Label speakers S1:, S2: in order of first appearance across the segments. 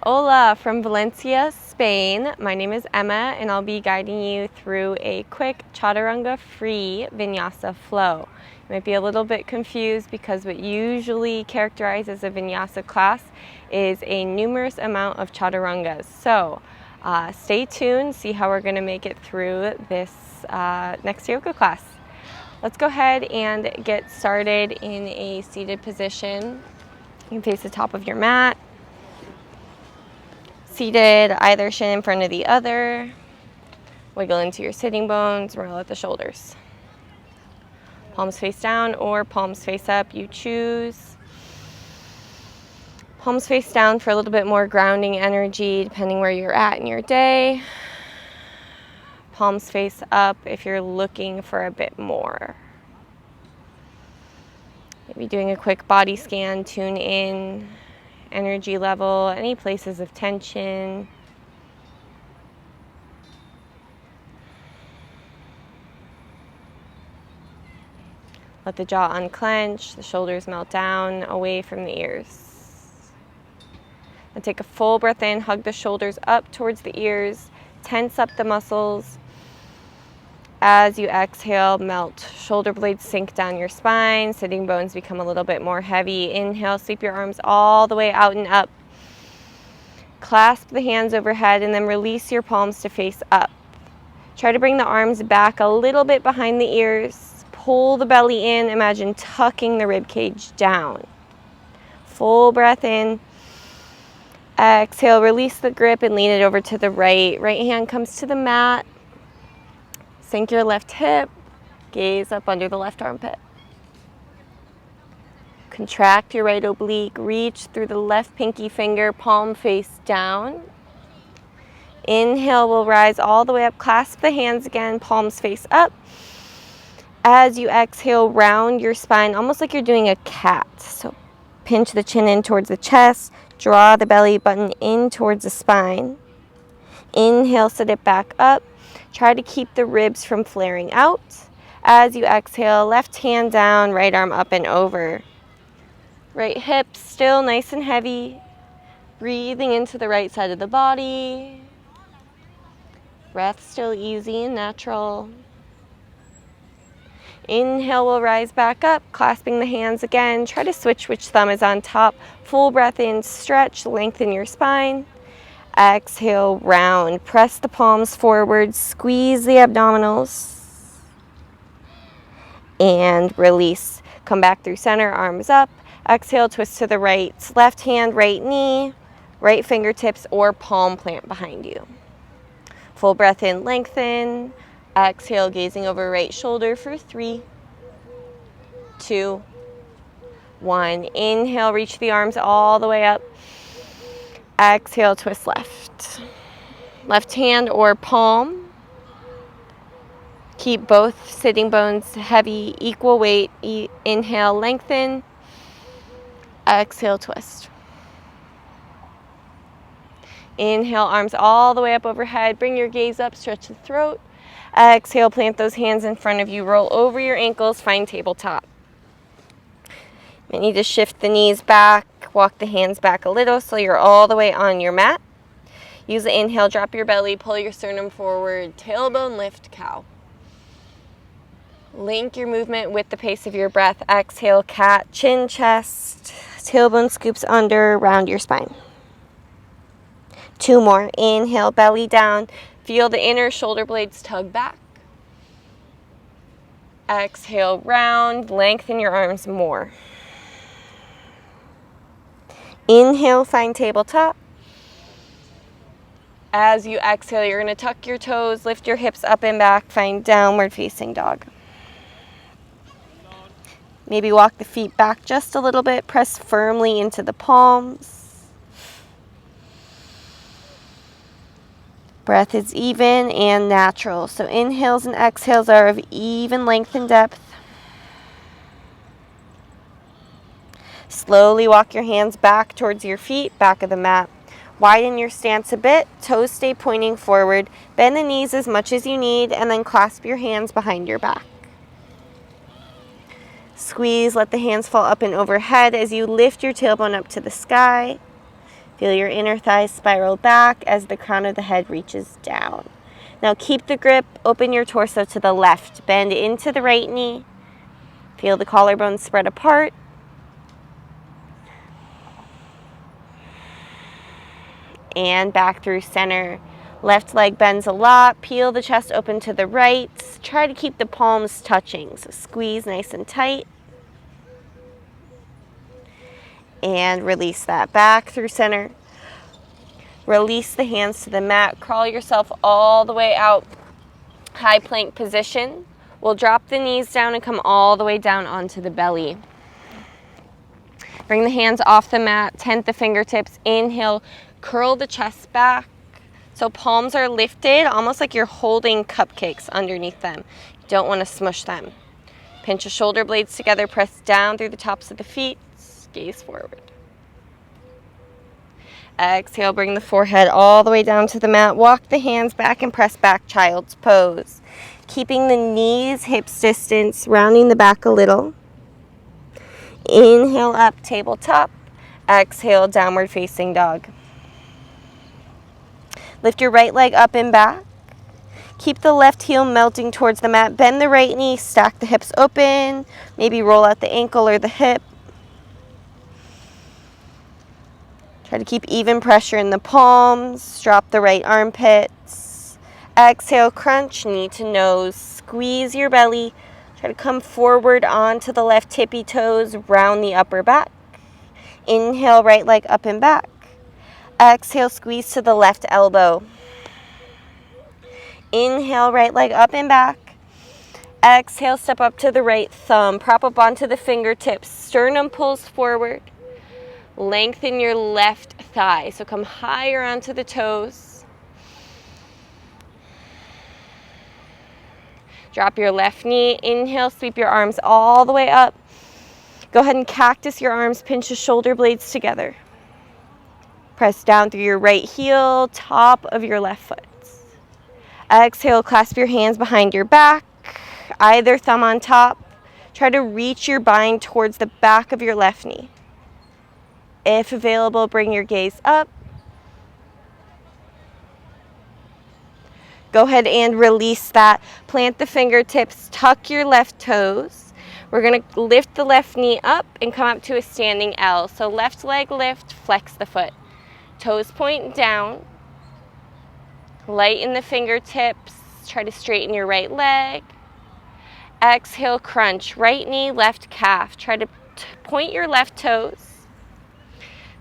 S1: Hola from Valencia, Spain. My name is Emma and I'll be guiding you through a quick chaturanga free vinyasa flow. You might be a little bit confused because what usually characterizes a vinyasa class is a numerous amount of chaturangas. So stay tuned, see how we're going to make it through this next yoga class. Let's go ahead and get started in a seated position. You can face the top of your mat. Seated, either shin in front of the other. Wiggle into your sitting bones, roll out the shoulders. Palms face down or palms face up, you choose. Palms face down for a little bit more grounding energy, depending where you're at in your day. Palms face up if you're looking for a bit more. Maybe doing a quick body scan, tune in, energy level, any places of tension. Let the jaw unclench, the shoulders melt down, away from the ears. And take a full breath in, hug the shoulders up towards the ears, tense up the muscles. As you exhale, melt. Shoulder blades sink down your spine, sitting bones become a little bit more heavy. Inhale, sweep your arms all the way out and up. Clasp the hands overhead and then release your palms to face up. Try to bring the arms back a little bit behind the ears. Pull the belly in. Imagine tucking the rib cage down. Full breath in. Exhale, release the grip and lean it over to the right. Right hand comes to the mat. Sink your left hip. Gaze up under the left armpit. Contract your right oblique. Reach through the left pinky finger, palm face down. Inhale, we'll rise all the way up. Clasp the hands again, palms face up. As you exhale, round your spine, almost like you're doing a cat. So pinch the chin in towards the chest, draw the belly button in towards the spine. Inhale, sit it back up. Try to keep the ribs from flaring out. As you exhale, left hand down, right arm up and over. Right hip still nice and heavy. Breathing into the right side of the body. Breath still easy and natural. Inhale, we'll rise back up, clasping the hands again. Try to switch which thumb is on top. Full breath in, stretch, lengthen your spine. Exhale, round. Press the palms forward, squeeze the abdominals. And release. Come back through center, arms up. Exhale, twist to the right. Left hand, right knee, right fingertips, or palm plant behind you. Full breath in, lengthen. Exhale, gazing over right shoulder for 3, 2, 1. Inhale, reach the arms all the way up. Exhale, twist left. Left hand or palm. Keep both sitting bones heavy, equal weight. Inhale, lengthen. Exhale, twist. Inhale, arms all the way up overhead. Bring your gaze up, stretch the throat. Exhale, plant those hands in front of you. Roll over your ankles, find tabletop. You need to shift the knees back, walk the hands back a little so you're all the way on your mat. Use the inhale, drop your belly, pull your sternum forward, tailbone lift, cow. Link your movement with the pace of your breath. Exhale, cat, chin, chest, tailbone scoops under, round your spine. 2 more. Inhale, belly down. Feel the inner shoulder blades tug back. Exhale, round. Lengthen your arms more. Inhale, find tabletop. As you exhale, you're going to tuck your toes, lift your hips up and back, find downward facing dog. Maybe walk the feet back just a little bit, press firmly into the palms. Breath is even and natural. So inhales and exhales are of even length and depth. Slowly walk your hands back towards your feet, back of the mat. Widen your stance a bit, toes stay pointing forward. Bend the knees as much as you need and then clasp your hands behind your back. Squeeze, let the hands fall up and overhead as you lift your tailbone up to the sky. Feel your inner thighs spiral back as the crown of the head reaches down. Now keep the grip, open your torso to the left, bend into the right knee. Feel the collarbones spread apart. And back through center. Left leg bends a lot, peel the chest open to the right. Try to keep the palms touching, so squeeze nice and tight. And release that back through center. Release the hands to the mat, crawl yourself all the way out. High plank position. We'll drop the knees down and come all the way down onto the belly. Bring the hands off the mat, tent the fingertips, inhale, curl the chest back. So palms are lifted, almost like you're holding cupcakes underneath them. You don't want to smush them. Pinch the shoulder blades together, press down through the tops of the feet, gaze forward. Exhale, bring the forehead all the way down to the mat. Walk the hands back and press back, child's pose. Keeping the knees hips distance, rounding the back a little. Inhale up, tabletop. Exhale, downward facing dog. Lift your right leg up and back. Keep the left heel melting towards the mat. Bend the right knee, stack the hips open. Maybe roll out the ankle or the hip. Try to keep even pressure in the palms. Drop the right armpits. Exhale, crunch, knee to nose. Squeeze your belly. Try to come forward onto the left tippy toes. Round the upper back. Inhale, right leg up and back. Exhale, squeeze to the left elbow. Inhale, right leg up and back. Exhale, step up to the right thumb. Prop up onto the fingertips. Sternum pulls forward. Lengthen your left thigh. So come higher onto the toes. Drop your left knee. Inhale, sweep your arms all the way up. Go ahead and cactus your arms. Pinch the shoulder blades together. Press down through your right heel, top of your left foot. Exhale, clasp your hands behind your back, either thumb on top. Try to reach your bind towards the back of your left knee. If available, bring your gaze up. Go ahead and release that. Plant the fingertips, tuck your left toes. We're going to lift the left knee up and come up to a standing L. So left leg lift, flex the foot. Toes point down. Lighten the fingertips. Try to straighten your right leg. Exhale, crunch. Right knee, left calf. Try to point your left toes.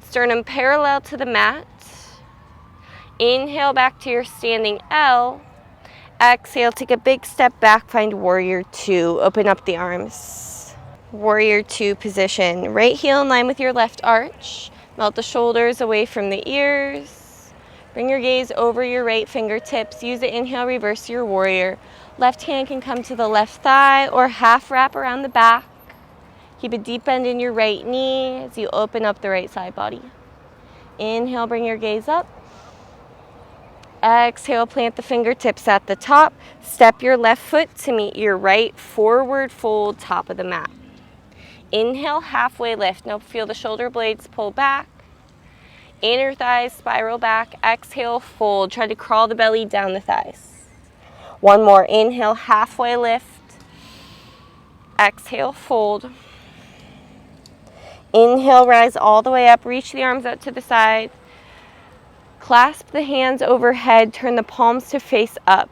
S1: Sternum parallel to the mat. Inhale back to your standing L. Exhale, take a big step back, find warrior two. Open up the arms. Warrior two position. Right heel in line with your left arch. Melt the shoulders away from the ears. Bring your gaze over your right fingertips. Use the inhale, reverse your warrior. Left hand can come to the left thigh or half wrap around the back. Keep a deep bend in your right knee as you open up the right side body. Inhale, bring your gaze up. Exhale, plant the fingertips at the top. Step your left foot to meet your right, forward fold, top of the mat. Inhale, halfway lift. Now feel the shoulder blades pull back. Inner thighs spiral back. Exhale, fold. Try to crawl the belly down the thighs. One more. Inhale, halfway lift. Exhale, fold. Inhale, rise all the way up. Reach the arms out to the side. Clasp the hands overhead. Turn the palms to face up.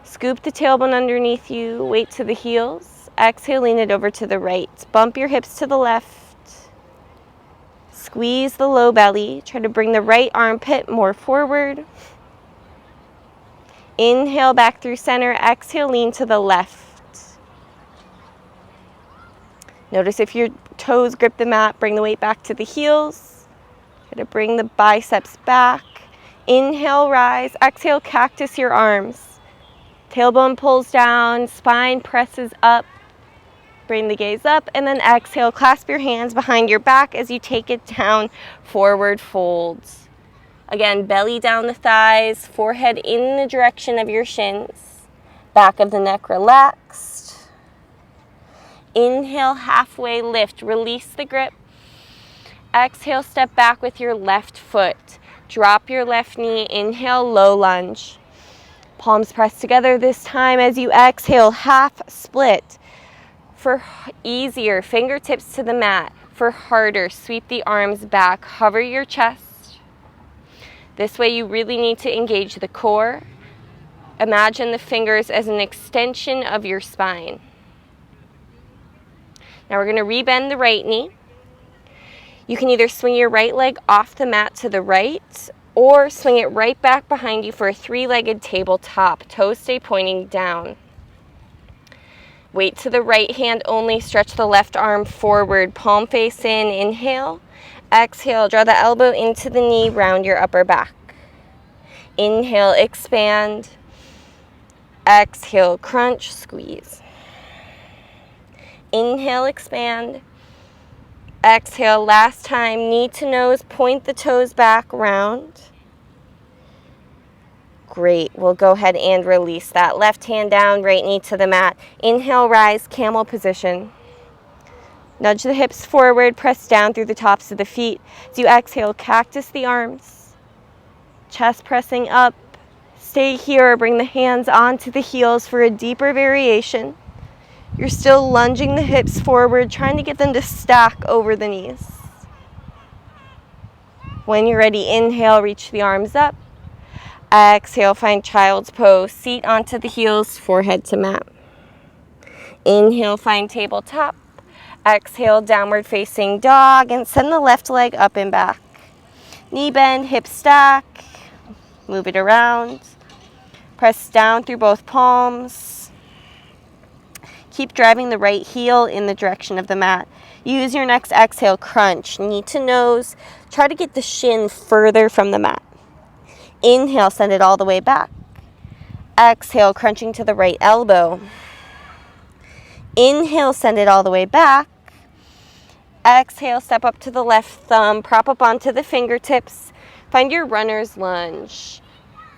S1: Scoop the tailbone underneath you. Weight to the heels. Exhale, lean it over to the right. Bump your hips to the left. Squeeze the low belly. Try to bring the right armpit more forward. Inhale back through center. Exhale, lean to the left. Notice if your toes grip the mat, bring the weight back to the heels. Try to bring the biceps back. Inhale, rise. Exhale, cactus your arms. Tailbone pulls down, spine presses up. Bring the gaze up, and then exhale, clasp your hands behind your back as you take it down, forward folds. Again, belly down the thighs, forehead in the direction of your shins. Back of the neck relaxed. Inhale, halfway lift, release the grip. Exhale, step back with your left foot. Drop your left knee, inhale, low lunge. Palms pressed together this time as you exhale, half split. For easier, fingertips to the mat. For harder, sweep the arms back, hover your chest. This way you really need to engage the core. Imagine the fingers as an extension of your spine. Now we're going to rebend the right knee. You can either swing your right leg off the mat to the right or swing it right back behind you for a three-legged tabletop. Toes stay pointing down. Weight to the right hand only. Stretch the left arm forward. Palm face in. Inhale. Exhale. Draw the elbow into the knee. Round your upper back. Inhale. Expand. Exhale. Crunch. Squeeze. Inhale. Expand. Exhale. Last time. Knee to nose. Point the toes back. Round. Great. We'll go ahead and release that. Left hand down, right knee to the mat. Inhale, rise, camel position. Nudge the hips forward, press down through the tops of the feet. As you exhale, cactus the arms. Chest pressing up. Stay here, bring the hands onto the heels for a deeper variation. You're still lunging the hips forward, trying to get them to stack over the knees. When you're ready, inhale, reach the arms up. Exhale, find child's pose. Seat onto the heels, forehead to mat. Inhale, find tabletop. Exhale, downward facing dog, and send the left leg up and back. Knee bend, hip stack. Move it around. Press down through both palms. Keep driving the right heel in the direction of the mat. Use your next exhale, crunch, knee to nose. Try to get the shin further from the mat. Inhale, send it all the way back. Exhale, crunching to the right elbow. Inhale, send it all the way back. Exhale, step up to the left thumb, prop up onto the fingertips. Find your runner's lunge.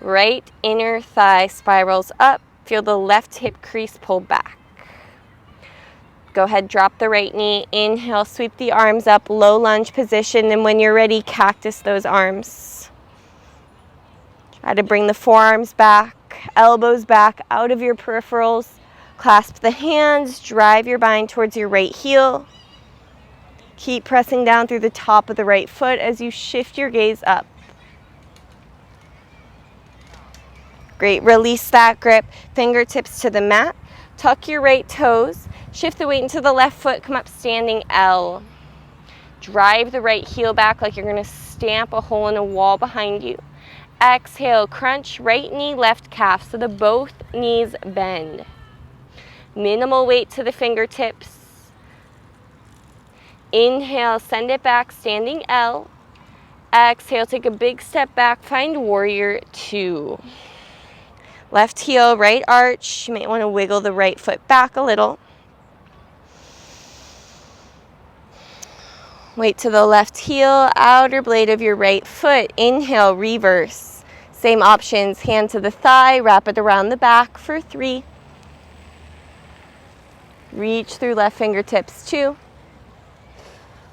S1: Right inner thigh spirals up. Feel the left hip crease pull back. Go ahead, drop the right knee. Inhale, sweep the arms up, low lunge position, and when you're ready, cactus those arms. Try to bring the forearms back, elbows back out of your peripherals. Clasp the hands, drive your bind towards your right heel. Keep pressing down through the top of the right foot as you shift your gaze up. Great, release that grip, fingertips to the mat. Tuck your right toes, shift the weight into the left foot, come up standing L. Drive the right heel back like you're gonna stamp a hole in a wall behind you. Exhale, crunch, right knee, left calf, so that both knees bend. Minimal weight to the fingertips. Inhale, send it back, standing L. Exhale, take a big step back, find warrior two. Left heel, right arch. You might want to wiggle the right foot back a little. Weight to the left heel, outer blade of your right foot. Inhale, reverse. Same options, hand to the thigh, wrap it around the back for 3. Reach through left fingertips, 2.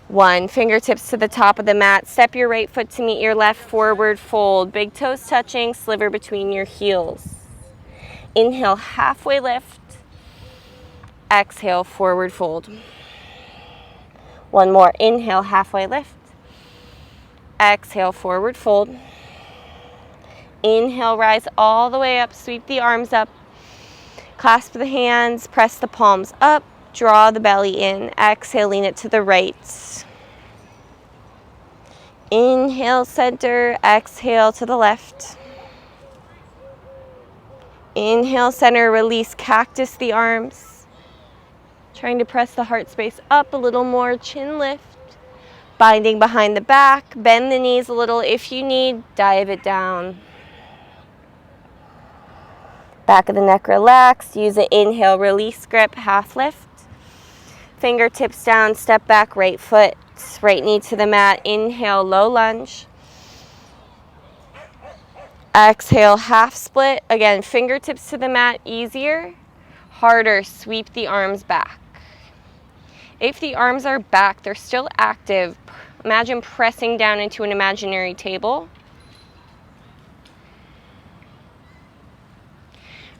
S1: 1, fingertips to the top of the mat. Step your right foot to meet your left, forward fold. Big toes touching, sliver between your heels. Inhale, halfway lift. Exhale, forward fold. One more, inhale, halfway lift. Exhale, forward fold. Inhale, rise all the way up, sweep the arms up. Clasp the hands, press the palms up, draw the belly in. Exhale, lean it to the right. Inhale, center, exhale to the left. Inhale, center, release, cactus the arms. Trying to press the heart space up a little more, chin lift. Binding behind the back, bend the knees a little if you need, dive it down. Back of the neck relaxed, use an inhale, release grip, half lift. Fingertips down, step back, right foot, right knee to the mat. Inhale, low lunge. Exhale, half split. Again, fingertips to the mat, easier. Harder, sweep the arms back. If the arms are back, they're still active. Imagine pressing down into an imaginary table.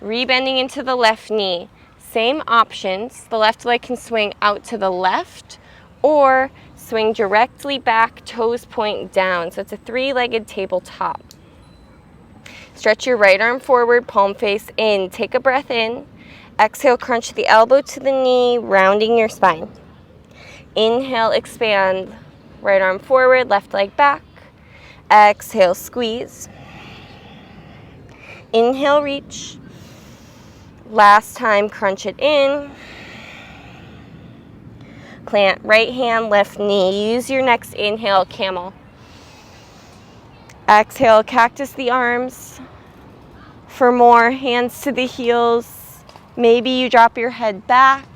S1: Rebending into the left knee. Same options. The left leg can swing out to the left or swing directly back, toes point down. So it's a three-legged tabletop. Stretch your right arm forward, palm face in. Take a breath in. Exhale, crunch the elbow to the knee, rounding your spine. Inhale, expand. Right arm forward, left leg back. Exhale, squeeze. Inhale, reach. Last time, crunch it in. Plant right hand, left knee. Use your next inhale, camel. Exhale, cactus the arms. For more, hands to the heels. Maybe you drop your head back.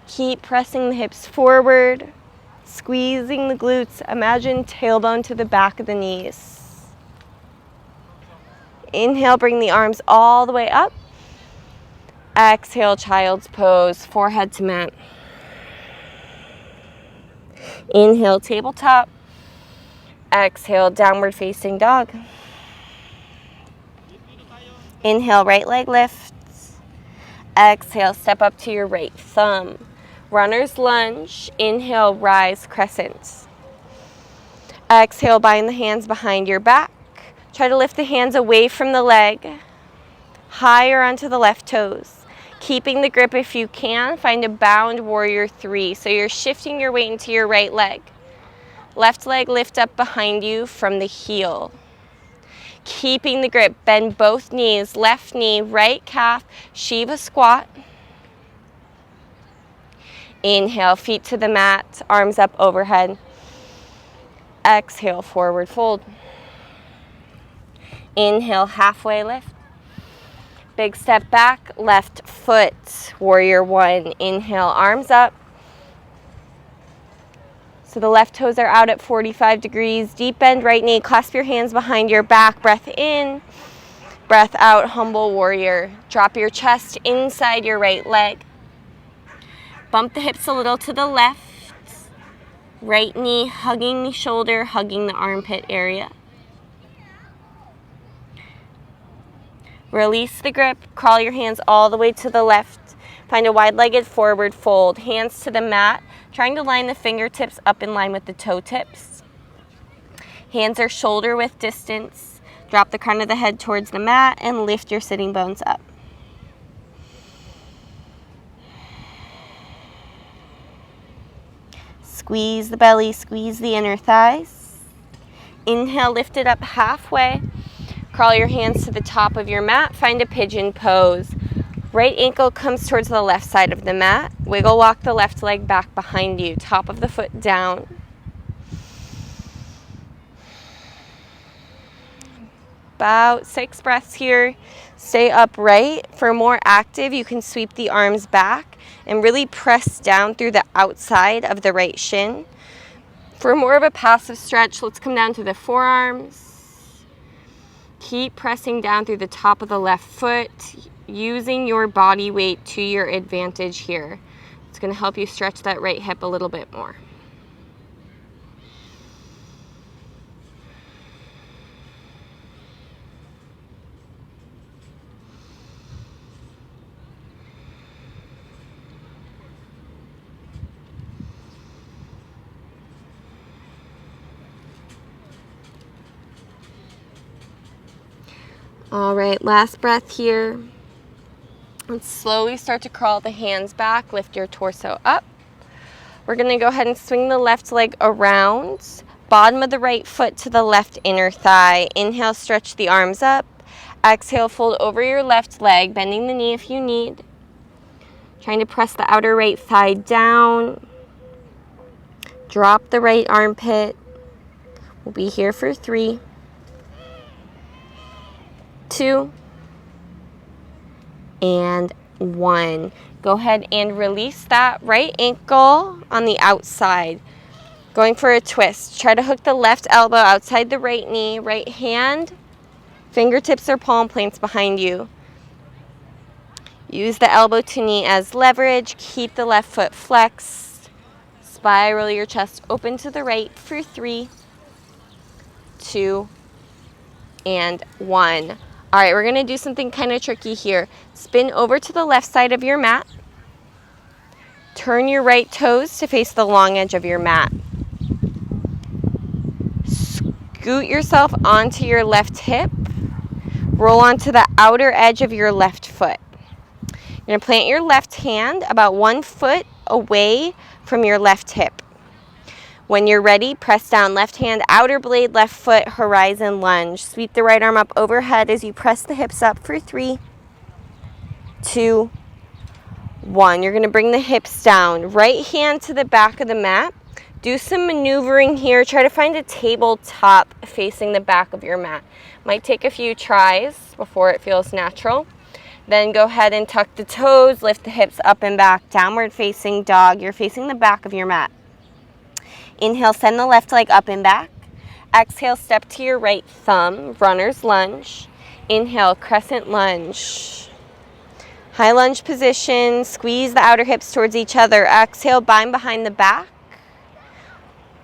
S1: Keep pressing the hips forward, squeezing the glutes. Imagine tailbone to the back of the knees. Inhale, bring the arms all the way up. Exhale, child's pose, forehead to mat. Inhale, tabletop. Exhale, downward facing dog. Inhale, right leg lifts. Exhale, step up to your right thumb. Runner's lunge. Inhale, rise, crescent. Exhale, bind the hands behind your back. Try to lift the hands away from the leg, higher onto the left toes. Keeping the grip if you can, find a bound warrior three. So you're shifting your weight into your right leg. Left leg lift up behind you from the heel. Keeping the grip, bend both knees, left knee, right calf, Shiva squat. Inhale, feet to the mat, arms up overhead. Exhale, forward fold. Inhale, halfway lift. Big step back, left foot, warrior one. Inhale, arms up. So the left toes are out at 45 degrees. Deep bend right knee, clasp your hands behind your back. Breath in, breath out, humble warrior. Drop your chest inside your right leg. Bump the hips a little to the left. Right knee hugging the shoulder, hugging the armpit area. Release the grip, crawl your hands all the way to the left. Find a wide-legged forward fold, hands to the mat, trying to line the fingertips up in line with the toe tips. Hands are shoulder width distance. Drop the crown of the head towards the mat and lift your sitting bones up. Squeeze the belly, squeeze the inner thighs. Inhale, lift it up halfway. Crawl your hands to the top of your mat. Find a pigeon pose. Right ankle comes towards the left side of the mat. Wiggle walk the left leg back behind you. Top of the foot down. About 6 breaths here. Stay upright. For more active, you can sweep the arms back and really press down through the outside of the right shin. For more of a passive stretch, let's come down to the forearms. Keep pressing down through the top of the left foot, using your body weight to your advantage here. It's going to help you stretch that right hip a little bit more. All right, last breath here. And slowly start to crawl the hands back, lift your torso up. We're gonna go ahead and swing the left leg around, bottom of the right foot to the left inner thigh. Inhale, stretch the arms up. Exhale, fold over your left leg, bending the knee if you need. Trying to press the outer right thigh down. Drop the right armpit. We'll be here for 3, 2, and 1. Go ahead and release that right ankle on the outside. Going for a twist. Try to hook the left elbow outside the right knee. Right hand, fingertips or palm points behind you. Use the elbow to knee as leverage. Keep the left foot flexed. Spiral your chest open to the right for 3, 2, and 1. All right, we're gonna do something kind of tricky here. Spin over to the left side of your mat. Turn your right toes to face the long edge of your mat. Scoot yourself onto your left hip. Roll onto the outer edge of your left foot. You're gonna plant your left hand about 1 foot away from your left hip. When you're ready, press down, left hand, outer blade, left foot, horizon lunge. Sweep the right arm up overhead as you press the hips up for 3, 2, 1. You're gonna bring the hips down. Right hand to the back of the mat. Do some maneuvering here. Try to find a tabletop facing the back of your mat. Might take a few tries before it feels natural. Then go ahead and tuck the toes, lift the hips up and back, downward facing dog. You're facing the back of your mat. Inhale, send the left leg up and back. Exhale, step to your right thumb, runner's lunge. Inhale, crescent lunge. High lunge position, squeeze the outer hips towards each other. Exhale, bind behind the back.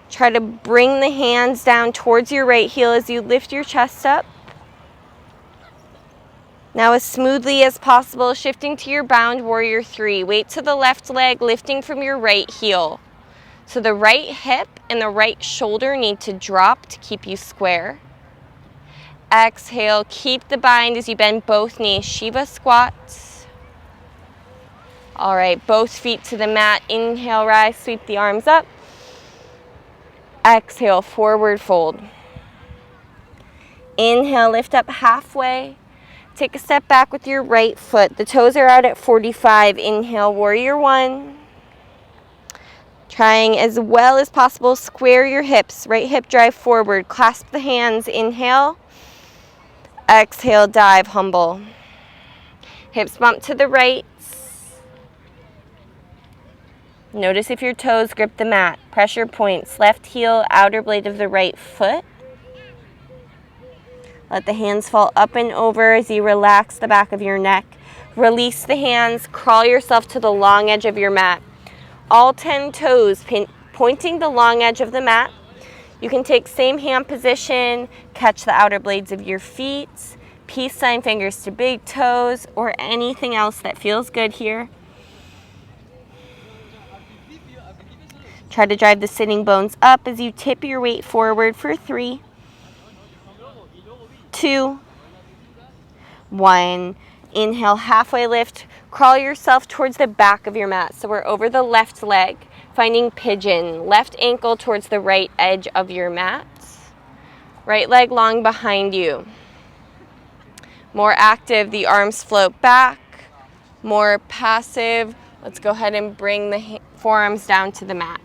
S1: Try to bring the hands down towards your right heel as you lift your chest up. Now as smoothly as possible, shifting to your bound warrior 3. Weight to the left leg, lifting from your right heel. So the right hip and the right shoulder need to drop to keep you square. Exhale, keep the bind as you bend both knees. Shiva squat. All right, both feet to the mat. Inhale, rise, sweep the arms up. Exhale, forward fold. Inhale, lift up halfway. Take a step back with your right foot. The toes are out at 45. Inhale, warrior 1. Trying as well as possible, square your hips. Right hip drive forward. Clasp the hands. Inhale. Exhale, dive, humble. Hips bump to the right. Notice if your toes grip the mat. Pressure points. Left heel, outer blade of the right foot. Let the hands fall up and over as you relax the back of your neck. Release the hands. Crawl yourself to the long edge of your mat. All 10 toes pointing the long edge of the mat. You can take same hand position, catch the outer blades of your feet, peace sign fingers to big toes, or anything else that feels good here. Try to drive the sitting bones up as you tip your weight forward for 3, 2, 1. Inhale, halfway lift. Crawl yourself towards the back of your mat. So we're over the left leg, finding pigeon. Left ankle towards the right edge of your mat. Right leg long behind you. More active, the arms float back. More passive, let's go ahead and bring the forearms down to the mat.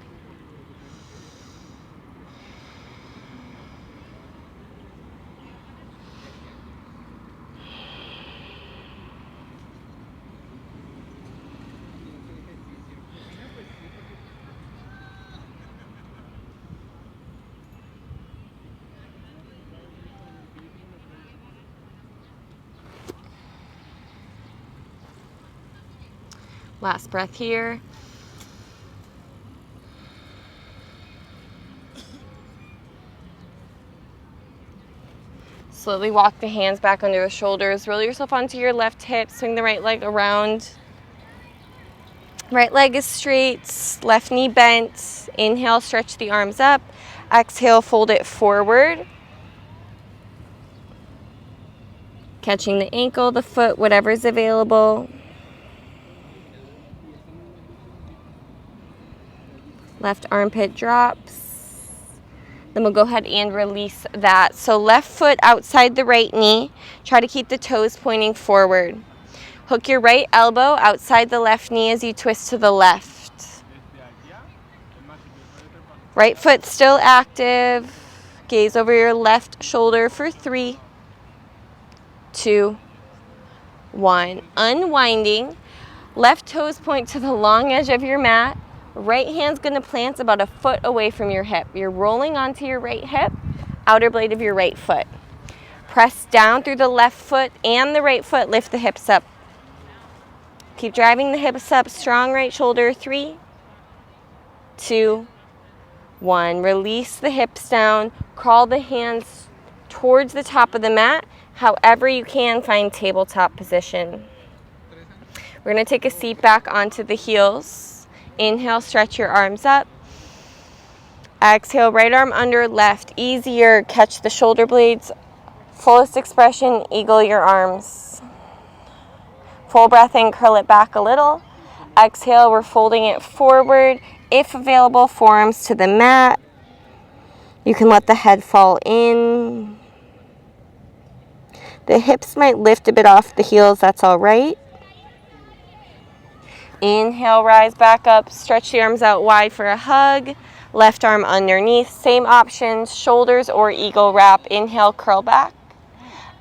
S1: Last breath here. Slowly walk the hands back under the shoulders. Roll yourself onto your left hip. Swing the right leg around. Right leg is straight. Left knee bent. Inhale, stretch the arms up. Exhale, fold it forward. Catching the ankle, the foot, whatever's available. Left armpit drops. Then we'll go ahead and release that. So left foot outside the right knee. Try to keep the toes pointing forward. Hook your right elbow outside the left knee as you twist to the left. Right foot still active. Gaze over your left shoulder for 3, 2, 1. Unwinding. Left toes point to the long edge of your mat. Right hand's going to plant about a foot away from your hip. You're rolling onto your right hip, outer blade of your right foot. Press down through the left foot and the right foot. Lift the hips up. Keep driving the hips up. Strong right shoulder. 3, 2, 1. Release the hips down. Crawl the hands towards the top of the mat. However you can, find tabletop position. We're going to take a seat back onto the heels. Inhale, stretch your arms up. Exhale, right arm under, left. Easier, catch the shoulder blades. Fullest expression, eagle your arms. Full breath in, curl it back a little. Exhale, we're folding it forward. If available, forearms to the mat. You can let the head fall in. The hips might lift a bit off the heels, that's all right. Inhale, rise back up, stretch the arms out wide for a hug. Left arm underneath, same options, shoulders or eagle wrap. Inhale, curl back.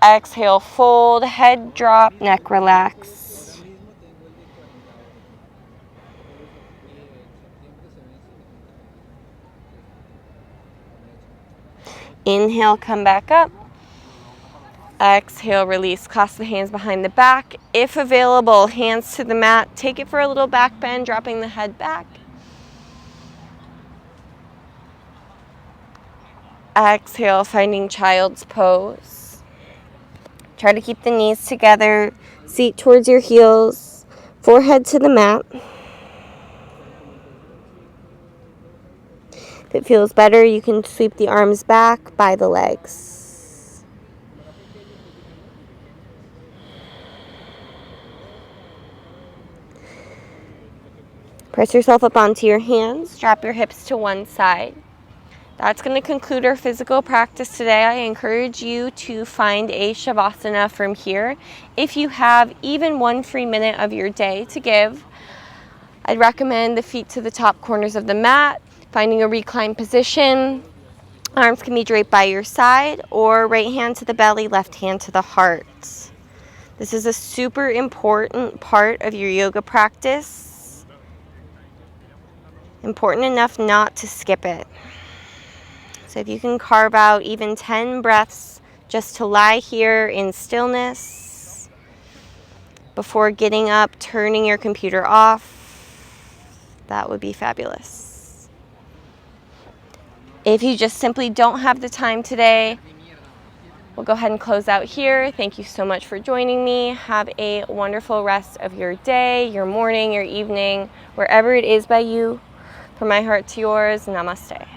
S1: Exhale, fold, head drop, neck relax. Inhale, come back up. Exhale, release, clasp the hands behind the back. If available, hands to the mat. Take it for a little back bend, dropping the head back. Exhale, finding child's pose. Try to keep the knees together, seat towards your heels, forehead to the mat. If it feels better, you can sweep the arms back by the legs. Press yourself up onto your hands, drop your hips to one side. That's going to conclude our physical practice today. I encourage you to find a shavasana from here. If you have even 1 free minute of your day to give, I'd recommend the feet to the top corners of the mat, finding a reclined position. Arms can be draped by your side, or right hand to the belly, left hand to the heart. This is a super important part of your yoga practice. Important enough not to skip it. So if you can carve out even 10 breaths just to lie here in stillness before getting up, turning your computer off, that would be fabulous. If you just simply don't have the time today, we'll go ahead and close out here. Thank you so much for joining me. Have a wonderful rest of your day, your morning, your evening, wherever it is by you. From my heart to yours, namaste.